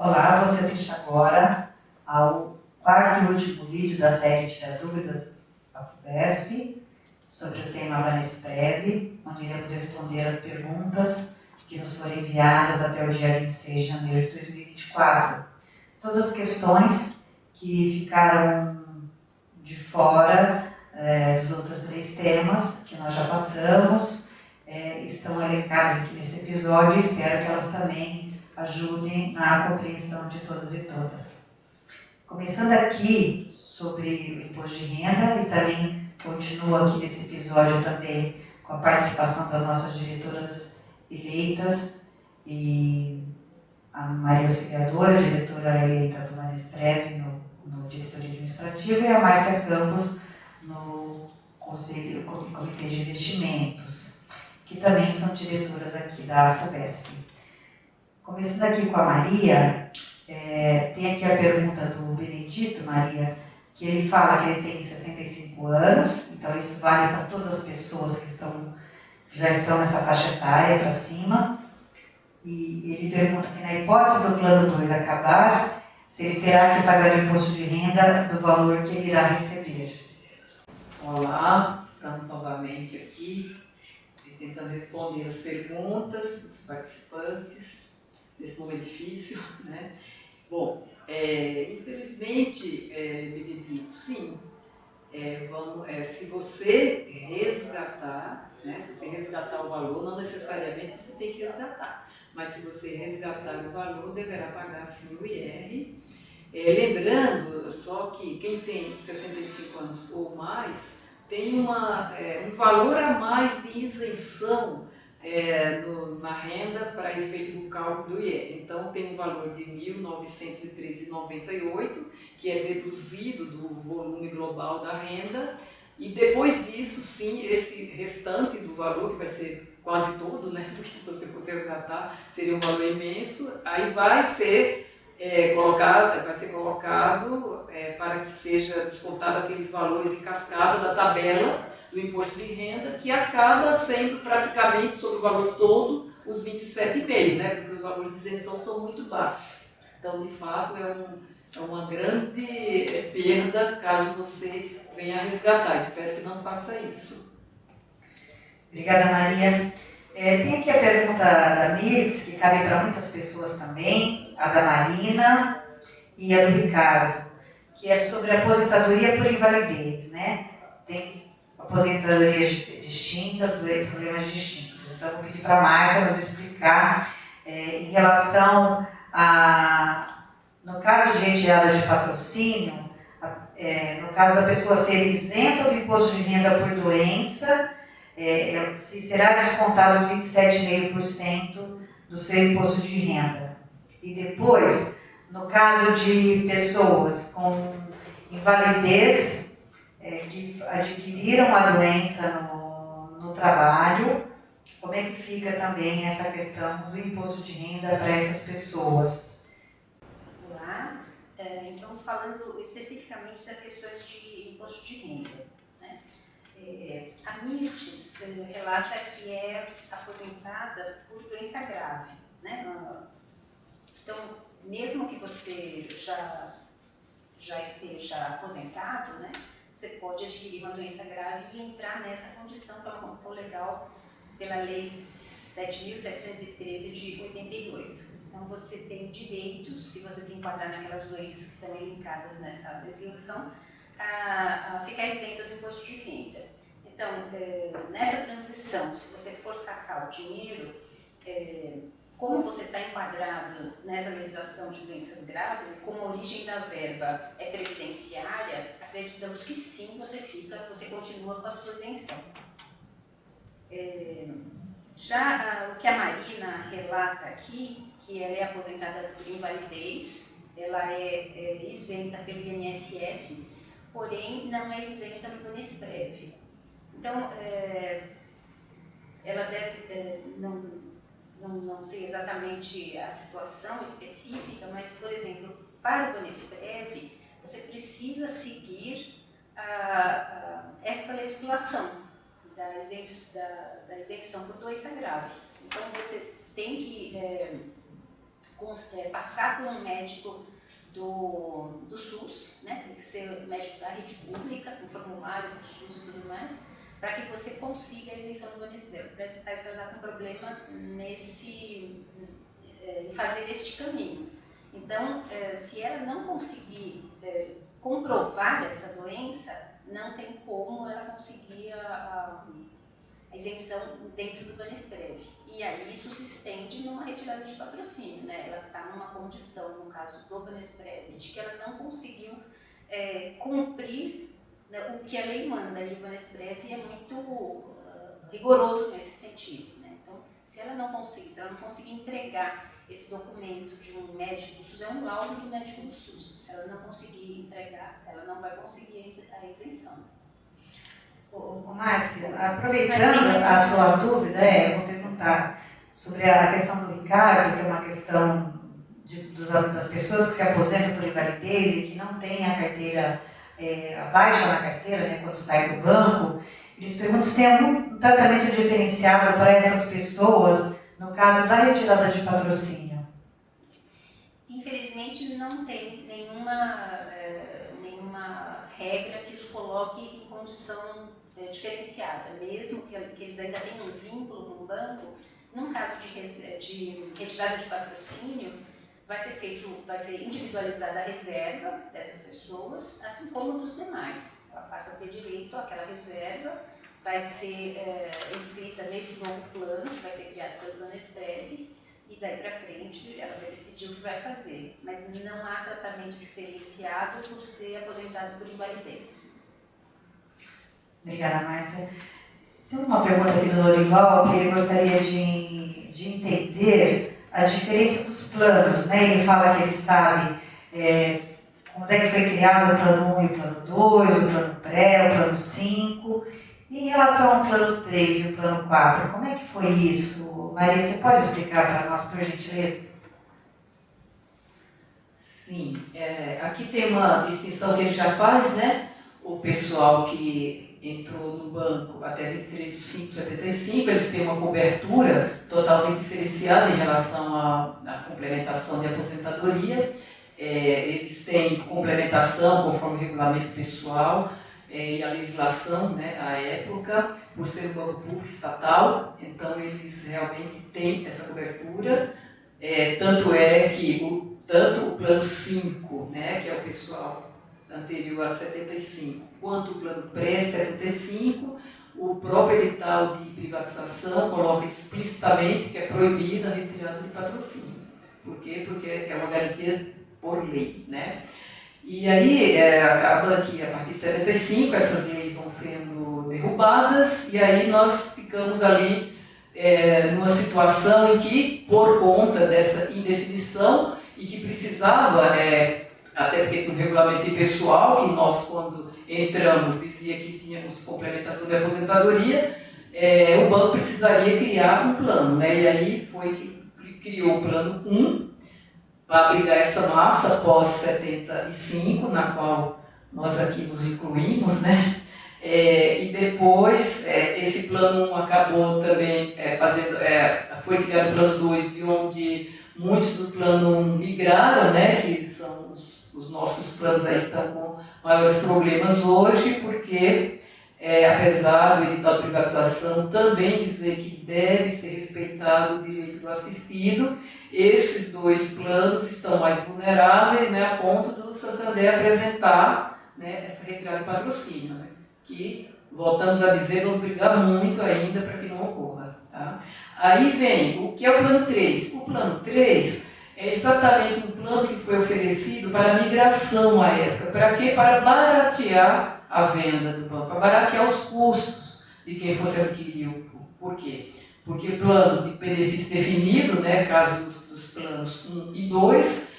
Olá, você assiste agora ao quarto e último vídeo da série Tira Dúvidas da FUVESP sobre o tema Vanesprev, onde iremos responder as perguntas que nos foram enviadas até o dia 26 de janeiro de 2024. Todas as questões que ficaram de fora dos outros 3 temas que nós já passamos estão elencadas aqui nesse episódio e espero que elas também ajudem na compreensão de todos e todas. Começando aqui sobre o imposto de renda, e também continuo aqui nesse episódio também com a participação das nossas diretoras eleitas, e a Maria Auxiliadora, diretora eleita do Vanesprev no diretoria administrativa, e a Márcia Campos no Conselho, Comitê de Investimentos, que também são diretoras aqui da FUVESP. Começando aqui com a Maria, tem aqui a pergunta do Benedito, Maria, que ele fala que ele tem 65 anos, então isso vale para todas as pessoas que já estão nessa faixa etária para cima, e ele pergunta que na hipótese do plano 2 acabar, se ele terá que pagar o imposto de renda do valor que ele irá receber. Olá, estamos novamente aqui, tentando responder as perguntas dos participantes nesse momento difícil, né? Bom, infelizmente, Benedito, sim, se você resgatar, né, se você resgatar o valor, não necessariamente você tem que resgatar, mas se você resgatar o valor, deverá pagar sim o IR. Lembrando só que quem tem 65 anos ou mais tem um valor a mais de isenção na renda para efeito do cálculo do IR. Então tem um valor de R$ 1.913,98, que é deduzido do volume global da renda, e depois disso, sim, esse restante do valor, que vai ser quase todo, né? Porque se você fosse resgatar, seria um valor imenso, aí vai ser colocado para que seja descontado aqueles valores em cascata da tabela do imposto de renda, que acaba sendo praticamente sobre o valor todo os 27,5, né? Porque os valores de isenção são muito baixos. Então, de fato, é uma grande perda caso você venha resgatar. Espero que não faça isso. Obrigada, Maria. Tem aqui a pergunta da Mirtz, que cabe para muitas pessoas também, a da Marina e a do Ricardo, que é sobre a aposentadoria por invalidez, né? Tem aposentadorias distintas, problemas distintos. Então, vou pedir para a Márcia nos explicar em relação no caso de retirada de patrocínio, no caso da pessoa ser isenta do imposto de renda por doença, se será descontado os 27,5% do seu imposto de renda. E depois, no caso de pessoas com invalidez, que adquiriram a doença no trabalho, como é que fica também essa questão do imposto de renda para essas pessoas? Olá, então falando especificamente das questões de imposto de renda, né? A Mirtz relata que é aposentada por doença grave, né? Então, mesmo que você já esteja aposentado, né, você pode adquirir uma doença grave e entrar nessa condição, que é uma condição legal pela Lei 7.713 de 88. Então, você tem o direito, se você se enquadrar naquelas doenças que estão elencadas nessa legislação, a ficar isenta do imposto de renda. Então, nessa transição, se você for sacar o dinheiro, como você está enquadrado nessa legislação de doenças graves e como a origem da verba é previdenciária, acreditamos que sim, você continua com a sua isenção. Já o que a Marina relata aqui, que ela é aposentada por invalidez, ela é isenta pelo INSS, porém não é isenta no Vanesprev. Então, ela deve, não sei exatamente a situação específica, mas, por exemplo, para o Vanesprev, você precisa seguir esta legislação da isenção por doença grave. Então, você tem que passar por um médico do SUS, né? Tem que ser médico da rede pública, um formulário do SUS e tudo mais, para que você consiga a isenção do INSS. Parece que ela está com problema em fazer este caminho. Então, se ela não conseguir comprovar essa doença, não tem como ela conseguir a isenção dentro do Banesprev. E aí isso se estende numa retirada de patrocínio, né? Ela está numa condição, no caso do Banesprev, de que ela não conseguiu cumprir, né, o que a lei manda. E o Banesprev é muito rigoroso nesse sentido, né? Então, se ela não conseguir entregar esse documento de um médico do SUS, é um laudo do médico do SUS. Se ela não conseguir entregar, ela não vai conseguir a isenção. Márcia, aproveitando a sua dúvida, eu vou perguntar sobre a questão do Ricardo, que é uma questão das pessoas que se aposentam por invalidez e que não têm a carteira, a baixa na carteira, né, quando sai do banco. Eles perguntam se tem algum tratamento diferenciado para essas pessoas no caso da retirada de patrocínio. Infelizmente não tem nenhuma regra que os coloque em condição diferenciada, mesmo que eles ainda tenham um vínculo com o banco. Num caso de retirada de patrocínio, vai ser individualizada a reserva dessas pessoas, assim como dos demais. Ela passa a ter direito àquela reserva, vai ser inscrita nesse novo plano, que vai ser criado pelo Banesprev, e daí para frente ela vai decidir o que vai fazer. Mas não há tratamento diferenciado por ser aposentado por invalidez. Obrigada, Márcia. Tem uma pergunta aqui do Lorival, que ele gostaria de entender a diferença dos planos, né? Ele fala que ele sabe como é que foi criado o plano 1 e o plano 2, o plano pré, o plano 5. E em relação ao plano 3 e o plano 4, como é que foi isso? Maria, você pode explicar para nós, por gentileza? Sim, aqui tem uma distinção que ele já faz, né? O pessoal que entrou no banco até 23/5/75, eles têm uma cobertura totalmente diferenciada em relação à complementação de aposentadoria. Eles têm complementação conforme o regulamento pessoal e a legislação, né, à época, por ser um banco público estatal, então eles realmente têm essa cobertura. Tanto é que tanto o plano 5, né, que é o pessoal anterior a 75, quanto o plano pré-75, o próprio edital de privatização coloca explicitamente que é proibida a retirada de patrocínio. Por quê? Porque é uma garantia por lei, né? E aí acaba que a partir de 75 essas leis vão sendo derrubadas e aí nós ficamos ali numa situação em que, por conta dessa indefinição e que precisava, até porque tem um regulamento pessoal que nós, quando entramos, dizia que tínhamos complementação de aposentadoria, o banco precisaria criar um plano, né? E aí foi que criou o plano 1, para abrigar essa massa pós-75, na qual nós aqui nos incluímos, né? E depois, esse plano 1 acabou também foi criado o plano 2, de onde muitos do plano 1 migraram, né? Que são os nossos planos aí que estão com maiores problemas hoje, porque, apesar do edital de privatização também dizer que deve ser respeitado o direito do assistido, esses dois planos estão mais vulneráveis, né, a ponto do Santander apresentar, né, essa retirada de patrocínio, né, que, voltamos a dizer, vamos brigar muito ainda para que não ocorra. Tá? Aí vem o que é o plano 3. O plano 3 é exatamente um plano que foi oferecido para a migração à época. Para quê? Para baratear a venda do banco, para baratear os custos de quem fosse adquirir. Por quê? Porque o plano de benefício definido, né, caso dos planos 1 e 2,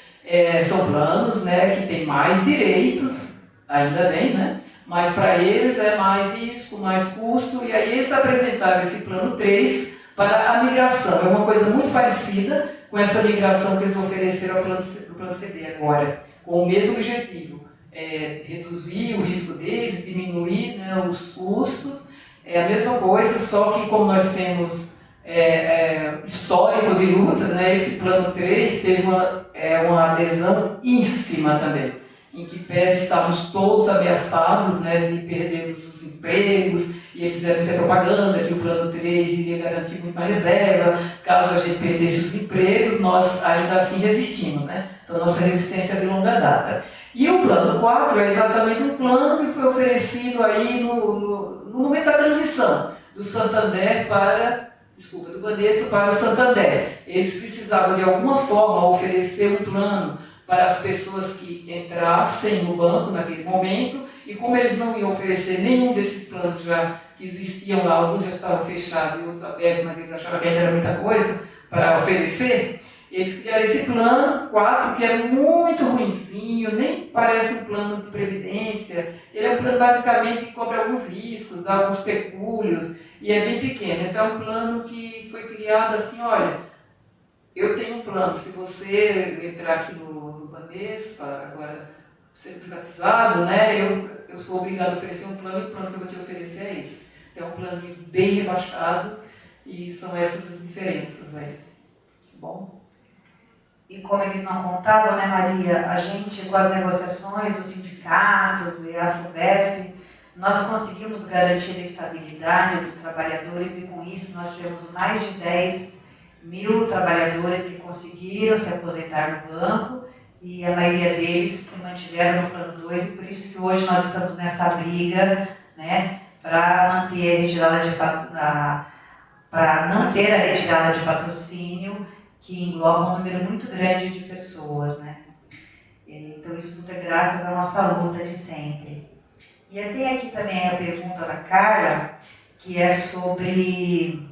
são planos, né, que têm mais direitos, ainda bem, né, mas para eles é mais risco, mais custo, e aí eles apresentaram esse plano 3 para a migração. É uma coisa muito parecida com essa migração que eles ofereceram ao plano CD agora, com o mesmo objetivo, reduzir o risco deles, diminuir, né, os custos. É a mesma coisa, só que como nós temos histórico de luta, né? Esse plano 3 teve uma adesão ínfima também, em que pese estávamos todos ameaçados, né, de perdermos os empregos, e eles fizeram muita propaganda que o plano 3 iria garantir muito mais reserva, caso a gente perdesse os empregos, nós ainda assim resistimos, né? Então, nossa resistência é de longa data. E o plano 4 é exatamente um plano que foi oferecido aí no momento da transição do Santander do Bradesco para o Santander. Eles precisavam de alguma forma oferecer um plano para as pessoas que entrassem no banco naquele momento, e como eles não iam oferecer nenhum desses planos já que existiam lá, alguns já estavam fechados e outros abertos, mas eles achavam que ainda era muita coisa para oferecer, eles criaram esse plano 4, que é muito ruinzinho, nem parece um plano de previdência. Ele é um plano basicamente que cobre alguns riscos, dá alguns pecúlios, e é bem pequeno. Então é um plano que foi criado assim, olha, eu tenho um plano, se você entrar aqui no Banespa, agora sendo privatizado, né, eu sou obrigado a oferecer um plano, e o plano que eu vou te oferecer é esse. Então é um plano bem rebaixado, e são essas as diferenças aí. Tá bom? E como eles não contavam, né, Maria, a gente, com as negociações dos sindicatos e a FUVESP, nós conseguimos garantir a estabilidade dos trabalhadores, e com isso nós tivemos mais de 10 mil trabalhadores que conseguiram se aposentar no banco, e a maioria deles se mantiveram no plano 2, e por isso que hoje nós estamos nessa briga, né, para manter a retirada para não ter a retirada de patrocínio, que engloba um número muito grande de pessoas, né? Então isso tudo é graças à nossa luta de sempre. E tem aqui também a pergunta da Carla, que é sobre...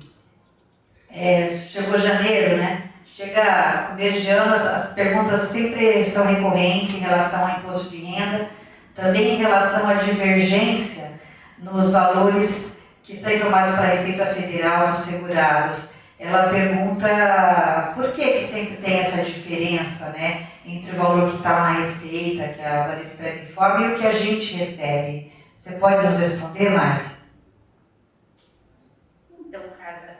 chegou janeiro, né? Chega começo de ano, as perguntas sempre são recorrentes em relação ao imposto de renda, também em relação à divergência nos valores que são informados para a Receita Federal dos segurados. Ela pergunta por que sempre tem essa diferença, né, entre o valor que está lá na Receita, que a Banespa informa, e o que a gente recebe. Você pode nos responder, Márcia? Então, Carla,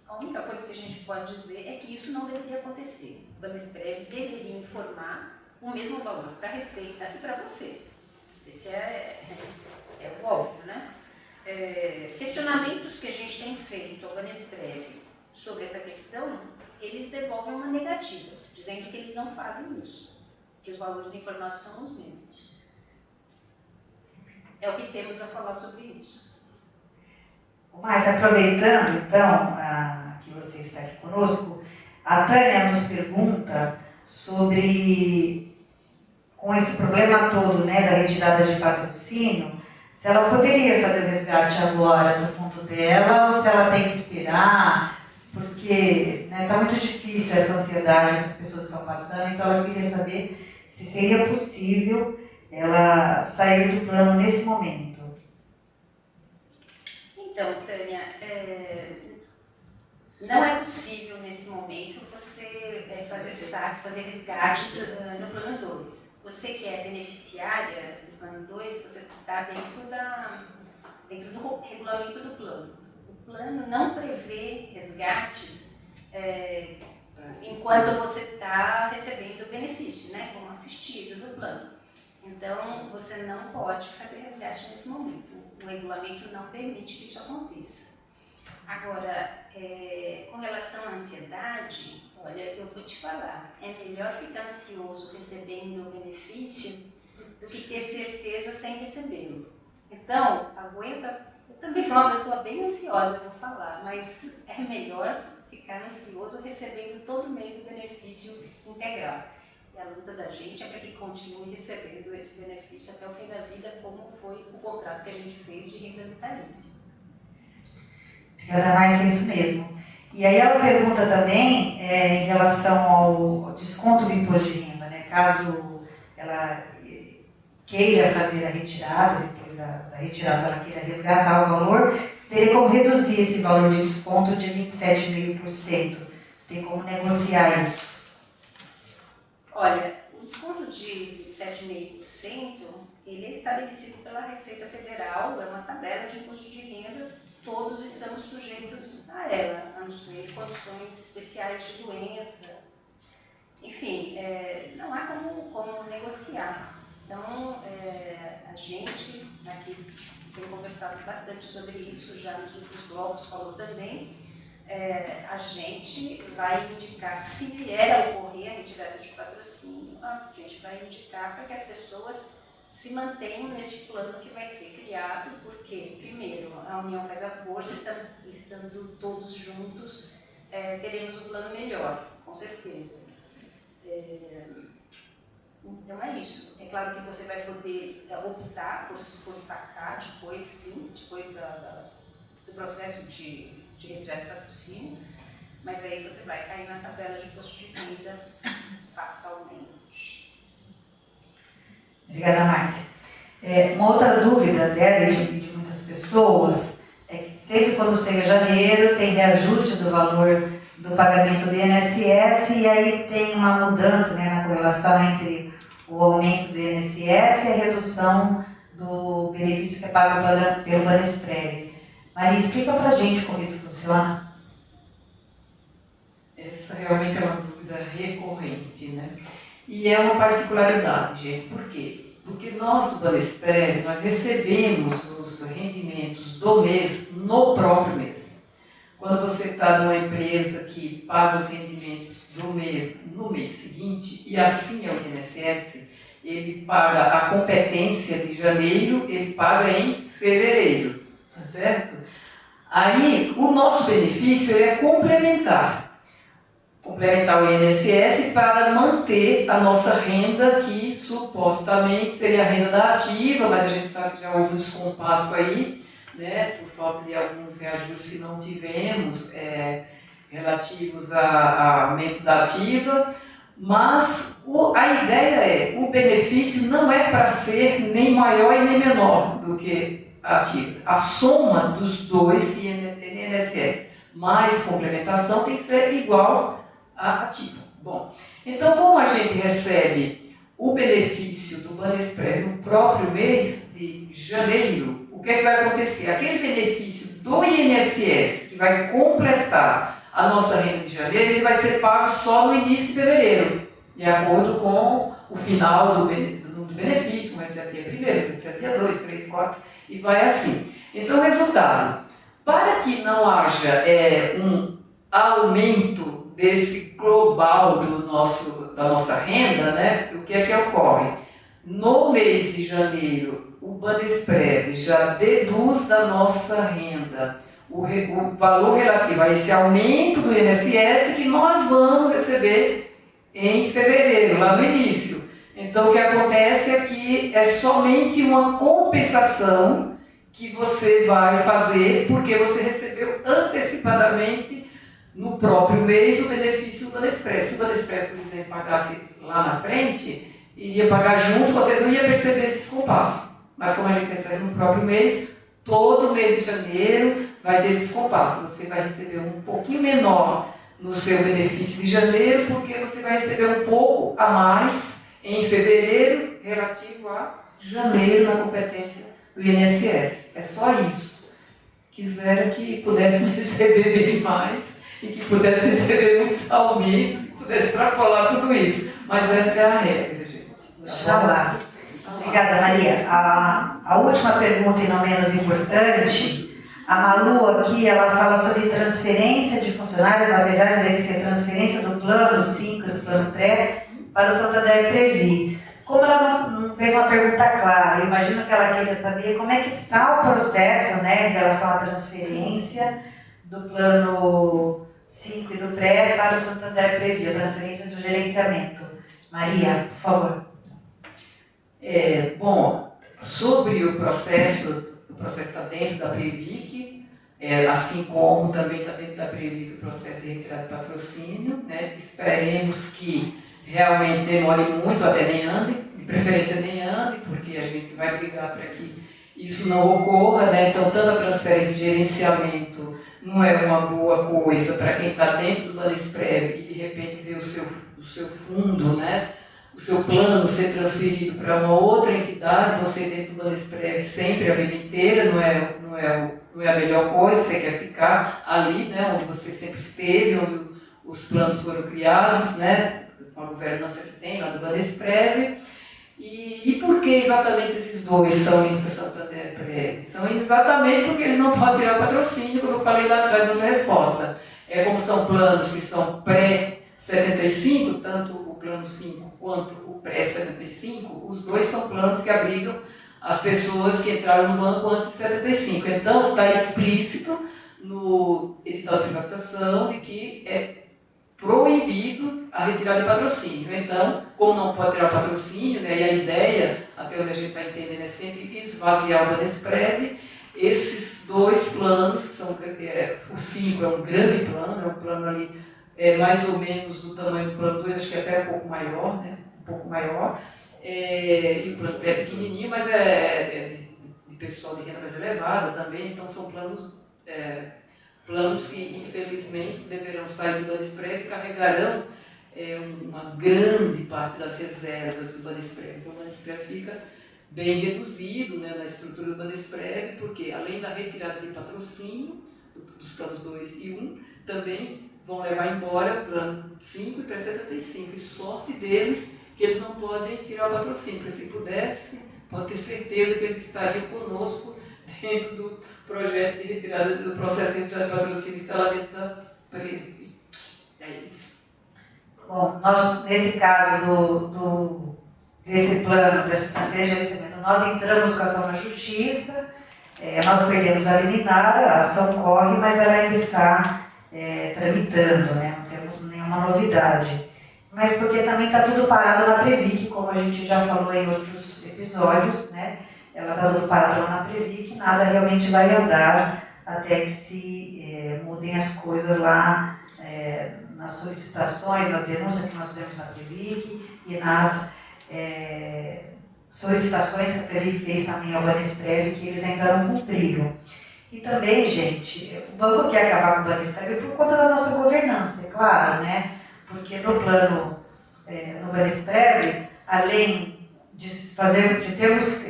a única coisa que a gente pode dizer é que isso não deveria acontecer. O Banesprev deveria informar o mesmo valor para a Receita e para você. Esse é o óbvio, né? Questionamentos que a gente tem feito ao Banesprev sobre essa questão, eles devolvem uma negativa, dizendo que eles não fazem isso, que os valores informados são os mesmos. É o que temos a falar sobre isso. Mas aproveitando, então, que você está aqui conosco, a Tânia nos pergunta sobre, com esse problema todo, né, da retirada de patrocínio, se ela poderia fazer o resgate agora do fundo dela, ou se ela tem que esperar, porque está muito difícil essa ansiedade que as pessoas estão passando, então ela queria saber se seria possível ela sair do plano nesse momento. Então, Tânia, não é possível nesse momento você fazer saque, fazer resgates no plano 2. Você que é beneficiária do plano 2, você está dentro do regulamento do plano. O plano não prevê resgates enquanto você está recebendo o benefício, né, como assistido do plano. Então, você não pode fazer resgate nesse momento. O regulamento não permite que isso aconteça. Agora, com relação à ansiedade, olha, eu vou te falar, é melhor ficar ansioso recebendo o benefício do que ter certeza sem recebê-lo. Então, aguenta, eu também sou uma pessoa bem ansiosa, vou falar, mas é melhor ficar ansioso recebendo todo mês o benefício integral. E a luta da gente é para que continue recebendo esse benefício até o fim da vida, como foi o contrato que a gente fez de renda vitalícia. Obrigada, Márcia, é isso mesmo. E aí ela pergunta também em relação ao desconto do imposto de renda, né? Caso ela queira fazer a retirada, depois da retirada, se ela queira resgatar o valor, você teria como reduzir esse valor de desconto de 27,5%. Você tem como negociar isso? Olha, o desconto de 27,5%, ele é estabelecido pela Receita Federal, é uma tabela de imposto de renda todos estamos sujeitos a ela, a não ser condições especiais de doença. Enfim, não há como negociar. Então, a gente aqui tem conversado bastante sobre isso, já nos outros blocos falou também, a gente vai indicar, se vier a ocorrer a retirada de patrocínio, a gente vai indicar para que as pessoas se mantenham neste plano que vai ser criado, porque, primeiro, a união faz a força, estando todos juntos, teremos um plano melhor, com certeza. Então é isso. É claro que você vai poder optar por sacar depois, sim, depois do processo de retirada de patrocínio, mas aí você vai cair na tabela de custo de vida fatalmente. Obrigada, Márcia. Uma outra dúvida dela e de muitas pessoas é que sempre quando chega janeiro tem reajuste do valor do pagamento do INSS e aí tem uma mudança, né, na correlação entre o aumento do INSS e a redução do benefício que é pago pelo Banesprev. Maria, explica pra gente como isso funciona. Essa realmente é uma dúvida recorrente, né? E é uma particularidade, gente. Por quê? Porque nós do Banesprev, nós recebemos os rendimentos do mês no próprio mês. Quando você está numa empresa que paga os rendimentos do mês no mês seguinte, e assim é o INSS, ele paga a competência de janeiro, ele paga em fevereiro, tá certo? Aí, o nosso benefício é complementar o INSS para manter a nossa renda, que supostamente seria a renda da ativa, mas a gente sabe que já houve um descompasso aí, né, por falta de alguns reajustes que não tivemos, relativos a aumentos da ativa, mas a ideia o benefício não é para ser nem maior e nem menor do que a ativa. A soma dos dois, INSS mais complementação, tem que ser igual à ativa. Bom, então como a gente recebe o benefício do Banesprev no próprio mês de janeiro, o que é que vai acontecer? Aquele benefício do INSS, que vai completar a nossa renda de janeiro, ele vai ser pago só no início de fevereiro, de acordo com o final do benefício, vai ser dia 1º, vai ser dia 2, 3, 4, e vai assim. Então, resultado, para que não haja um aumento desse global da nossa renda, né, o que é que ocorre? No mês de janeiro, o Banesprev já deduz da nossa renda o valor relativo a esse aumento do INSS que nós vamos receber em fevereiro, lá no início. Então, o que acontece é que é somente uma compensação que você vai fazer porque você recebeu antecipadamente no próprio mês o benefício do Banesprev. Se o Banesprev, por exemplo, pagasse lá na frente, iria pagar junto, você não ia perceber esse descompasso. Mas como a gente recebe no próprio mês, todo mês de janeiro vai ter esse descompasso. Você vai receber um pouquinho menor no seu benefício de janeiro, porque você vai receber um pouco a mais em fevereiro, relativo a janeiro, na competência do INSS. É só isso. Quisera que pudessem receber bem mais e que pudessem receber muitos aumentos e que pudesse extrapolar tudo isso. Mas essa é a regra, gente. Tá lá. Obrigada, Maria. A última pergunta, e não menos importante, a Malu aqui, ela fala sobre transferência de funcionários, na verdade deve ser transferência do plano 5, do plano pré, para o Santander Previ. Como ela não fez uma pergunta clara, eu imagino que ela queira saber como é que está o processo, né, em relação à transferência do plano 5 e do pré para o Santander Previ, a transferência do gerenciamento. Maria, por favor. Bom, sobre o processo está dentro da Previc, assim como também está dentro da Previc o processo de retirada de patrocínio, né? Esperemos que realmente demore muito, até nem ande, de preferência nem ande, porque a gente vai brigar para que isso não ocorra, né? Então, tanto a transferência de gerenciamento não é uma boa coisa para quem está dentro do Banesprev e de repente vê o seu fundo, né? O seu plano ser transferido para uma outra entidade, você dentro do Banesprev sempre a vida inteira, não é não é a melhor coisa, você quer ficar ali, né, onde você sempre esteve, onde os planos foram criados, né, com a governança que tem lá do Banesprev. E por que exatamente esses dois estão indo para Santander Prev? Então, exatamente porque eles não podem tirar o patrocínio, como eu falei lá atrás na outra resposta. Como são planos que são pré-75, tanto o plano 5 quanto o pré-75, os dois são planos que abrigam as pessoas que entraram no banco antes de 75. Então, está explícito no edital de privatização de que é proibido a retirada de patrocínio. Então, como não pode tirar patrocínio, né, e a ideia, até onde a gente está entendendo, é sempre esvaziar o Banesprev, esses dois planos, que são o 5 é um grande plano, é um plano ali mais ou menos do tamanho do plano 2, acho que até um pouco maior, né, e o plano pré é pequenininho, mas é de pessoal de renda mais elevada também, então são planos que infelizmente deverão sair do Banesprev e carregarão uma grande parte das reservas do Banesprev. Então o Banesprev fica bem reduzido, né, na estrutura do Banesprev, porque além da retirada de patrocínio dos planos 2 e 1, também vão levar embora o plano 5 e pré-75. E sorte deles que eles não podem tirar o patrocínio, porque se pudesse, pode ter certeza que eles estariam conosco dentro do projeto de retirada, do processo de retirada de patrocínio que está lá dentro da Prev. É isso. Bom, nós, nesse caso desse plano desse gerenciamento, nós entramos com a ação na justiça, nós perdemos a liminar, a ação corre, mas ela ainda está tramitando, né? Não temos nenhuma novidade. Mas porque também está tudo parado na Previc, como a gente já falou em outros episódios, né? Ela está tudo parado lá na Previc, nada realmente vai andar até que se mudem as coisas lá nas solicitações, na denúncia que nós fizemos na Previc e nas solicitações que a Previc fez também ao Banesprev, que eles ainda não cumpriram. E também, gente, o banco quer acabar com o Banesprev por conta da nossa governança, é claro, né? Porque no plano, no Banesprev, além de termos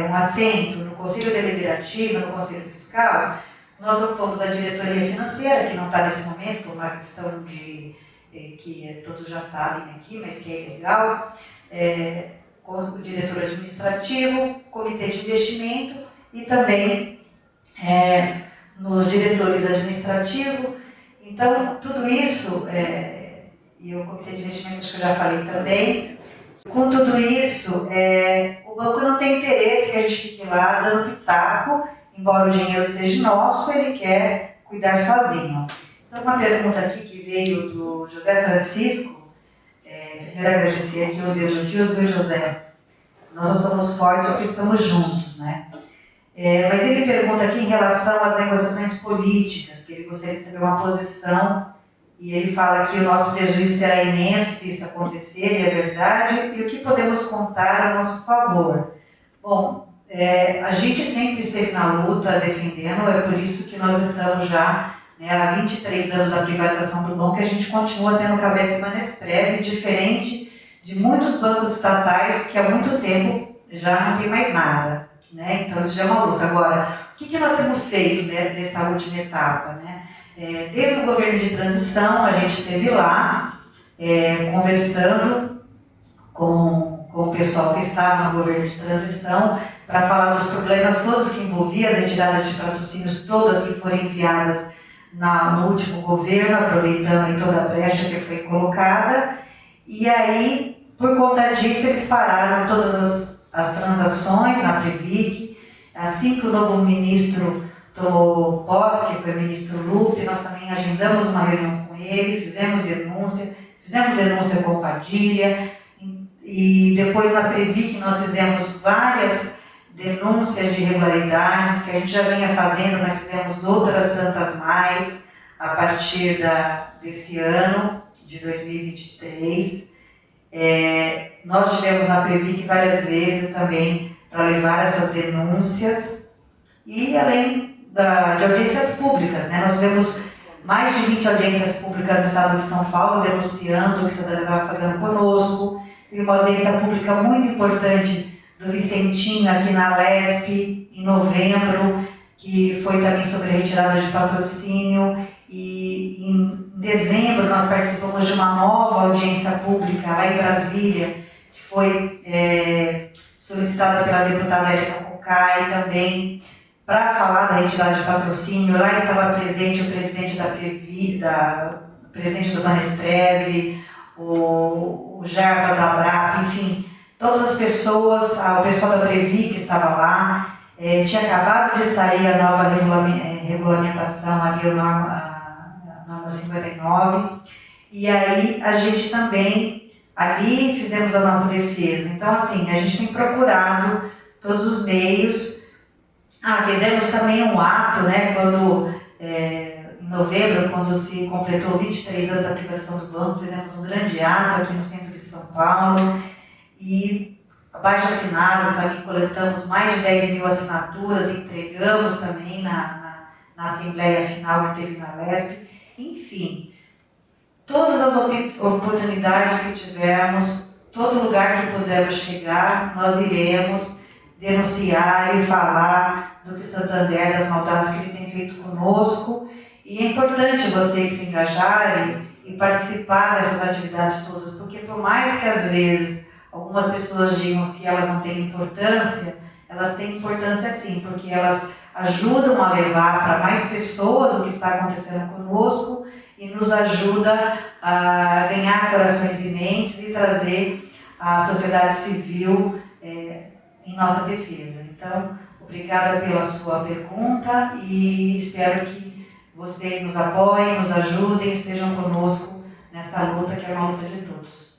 um assento no Conselho Deliberativo, no Conselho Fiscal, nós ocupamos a diretoria financeira, que não está nesse momento, por uma questão que todos já sabem aqui, mas que é ilegal, com o diretor administrativo, comitê de investimento e também nos diretores administrativos. Então, tudo isso, e o comitê de investimento, acho que eu já falei também, com tudo isso, o banco não tem interesse que a gente fique lá dando pitaco, embora o dinheiro seja nosso, ele quer cuidar sozinho. Então, uma pergunta aqui que veio do José Francisco, primeiro agradecer aqui os elogios, viu, José? Nós não somos fortes porque estamos juntos, né? Mas ele pergunta aqui em relação às negociações políticas, que ele gostaria de saber uma posição, e ele fala que o nosso prejuízo será imenso se isso acontecer, e é verdade, e o que podemos contar a nosso favor? Bom, a gente sempre esteve na luta defendendo, é por isso que nós estamos já há 23 anos da privatização do banco, que a gente continua tendo cabeça em Banesprev, diferente de muitos bancos estatais que há muito tempo já não tem mais nada, né? Então isso já é uma luta. Agora, o que nós temos feito, né, dessa última etapa, né? Desde o governo de transição, a gente esteve lá conversando com o pessoal que estava no governo de transição para falar dos problemas todos que envolviam as entidades de patrocínios, todas que foram enviadas no último governo, aproveitando aí toda a brecha que foi colocada. E aí, por conta disso, eles pararam todas as transações na Previc. Assim que o novo ministro tomou posse, que foi o ministro Lupe, nós também agendamos uma reunião com ele, fizemos denúncia com Padilha, e depois na Previc nós fizemos várias denúncias de irregularidades que a gente já vinha fazendo, mas fizemos outras tantas mais a partir desse ano, de 2023. Nós tivemos na Previc várias vezes também para levar essas denúncias, e além de audiências públicas, né? Nós tivemos mais de 20 audiências públicas no estado de São Paulo, denunciando o que a cidadania estava fazendo conosco. Teve uma audiência pública muito importante do Vicentinho aqui na LESP, em novembro, que foi também sobre a retirada de patrocínio, e em dezembro nós participamos de uma nova audiência pública lá em Brasília, que foi solicitada pela deputada Érica Cocai também, para falar da retirada de patrocínio. Lá estava presente o presidente da Previ, o presidente do Banesprev, o Jarbas da Abrap, enfim, todas as pessoas, o pessoal da Previ que estava lá. Tinha acabado de sair a nova regulamentação, ali a norma 59, e aí a gente também, ali fizemos a nossa defesa. Então, assim, a gente tem procurado todos os meios. Fizemos também um ato, né, quando, em novembro, quando se completou 23 anos da privatização do banco, fizemos um grande ato aqui no centro de São Paulo, e abaixo assinado, também coletamos mais de 10 mil assinaturas, entregamos também na Assembleia Final que teve na LESP. Enfim, todas as oportunidades que tivermos, todo lugar que pudermos chegar, nós iremos denunciar e falar do que Santander, das maldades que ele tem feito conosco. E é importante vocês se engajarem e participar dessas atividades todas, porque por mais que às vezes algumas pessoas digam que elas não têm importância, elas têm importância sim, porque elas ajudam a levar para mais pessoas o que está acontecendo conosco e nos ajuda a ganhar corações e mentes e trazer a sociedade civil em nossa defesa. Então, obrigada pela sua pergunta e espero que vocês nos apoiem, nos ajudem, estejam conosco nessa luta que é uma luta de todos.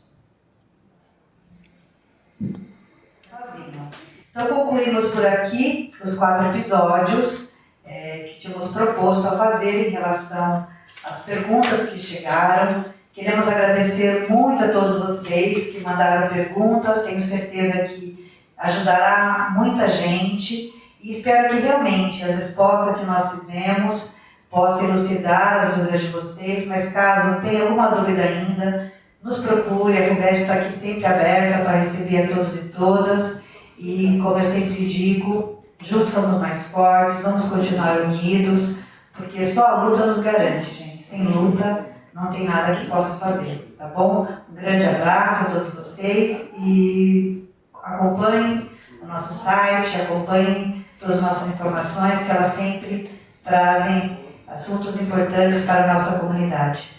Então, concluímos por aqui os 4 episódios que tínhamos proposto a fazer em relação às perguntas que chegaram. Queremos agradecer muito a todos vocês que mandaram perguntas, tenho certeza que ajudará muita gente e espero que realmente as respostas que nós fizemos possam elucidar as dúvidas de vocês, mas caso tenha alguma dúvida ainda, nos procure, a FUVEST está aqui sempre aberta para receber a todos e todas. E, como eu sempre digo, juntos somos mais fortes, vamos continuar unidos, porque só a luta nos garante, gente. Sem luta, não tem nada que possa fazer, tá bom? Um grande abraço a todos vocês e acompanhem o nosso site, acompanhem todas as nossas informações, que elas sempre trazem assuntos importantes para a nossa comunidade.